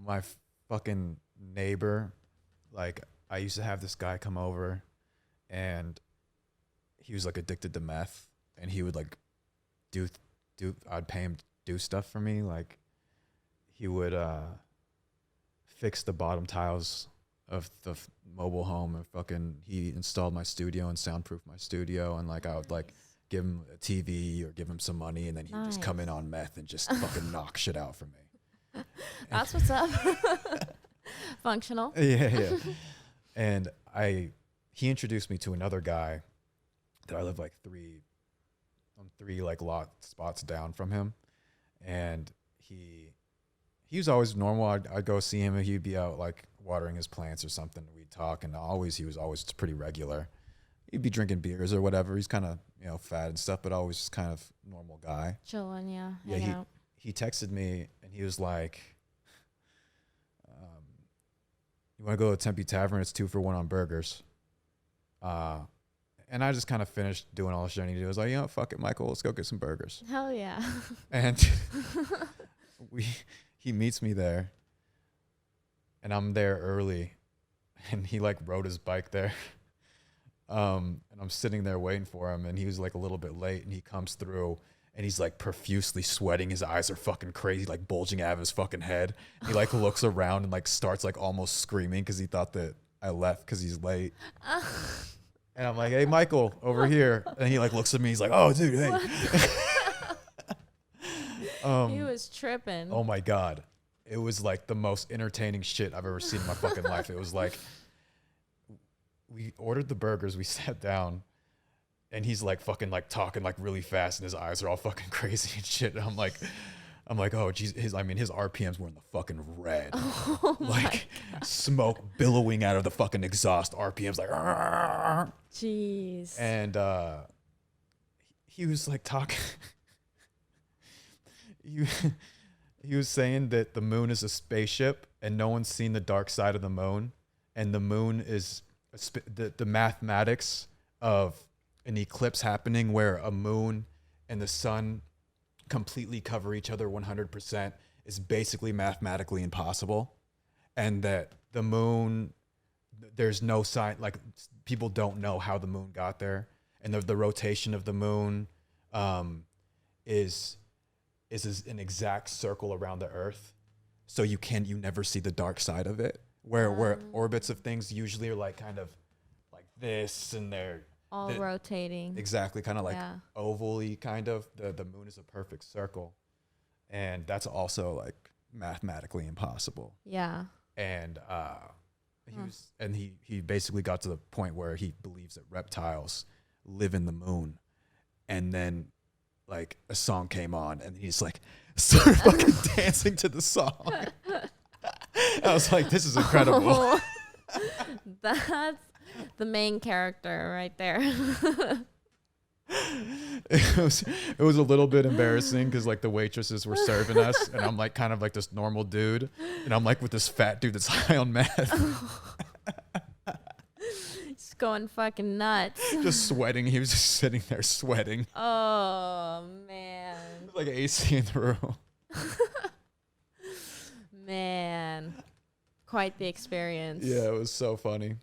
my fucking neighbor, like I used to have this guy come over, and he was like addicted to meth, and he would like do I'd pay him to do stuff for me. Like he would fix the bottom tiles of the mobile home, and fucking he installed my studio and soundproofed my studio, and like I would like give him a TV or give him some money, and then he'd just come in on meth and just fucking knock shit out for me. That's what's up. Functional. Yeah. And he introduced me to another guy that I live like three like lot spots down from him, and he was always normal. I'd go see him, and he'd be out like watering his plants or something. We'd talk, and he was always pretty regular. He'd be drinking beers or whatever. He's kind of, you know, fat and stuff, but always just kind of normal guy. Chilling, yeah. Yeah, he texted me, and he was like, you want to go to Tempe Tavern? It's 2 for 1 on burgers. And I just kind of finished doing all the shit I needed to do. I was like, you know, fuck it, Michael, let's go get some burgers. Hell yeah. And he meets me there, and I'm there early, and he like rode his bike there. And I'm sitting there waiting for him, and he was like a little bit late, and he comes through, and he's like profusely sweating. His eyes are fucking crazy, like bulging out of his fucking head. He like looks around and like starts like almost screaming because he thought that I left because he's late. And I'm like, hey, Michael, over here. And he like looks at me. He's like, oh, dude, hey. He was tripping. Oh my God. It was like the most entertaining shit I've ever seen in my fucking life. It was like, we ordered the burgers, we sat down, and he's like fucking like talking like really fast, and his eyes are all fucking crazy and shit. And I'm like, oh geez, his RPMs were in the fucking red. Oh like smoke billowing out of the fucking exhaust, RPMs like Arr! Jeez. And he was like talking he was saying that the moon is a spaceship, and no one's seen the dark side of the moon, and the moon is the mathematics of an eclipse happening where a moon and the sun completely cover each other 100% is basically mathematically impossible, and that the moon, there's no sign, like people don't know how the moon got there, and the rotation of the moon is an exact circle around the earth, so you never see the dark side of it, where orbits of things usually are like kind of like this, and they're all rotating. Exactly, kind of like oval-y kind of. The moon is a perfect circle, and that's also like mathematically impossible. Yeah. And he basically got to the point where he believes that reptiles live in the moon, and then like a song came on, and he's like started fucking dancing to the song. I was like, this is incredible. Oh, that's the main character right there. It was a little bit embarrassing because like the waitresses were serving us, and I'm like kind of like this normal dude, and I'm like with this fat dude that's high on meth. He's going fucking nuts. Just sweating. He was just sitting there sweating. Oh man. Like AC in the room. Man. Quite the experience. Yeah, it was so funny.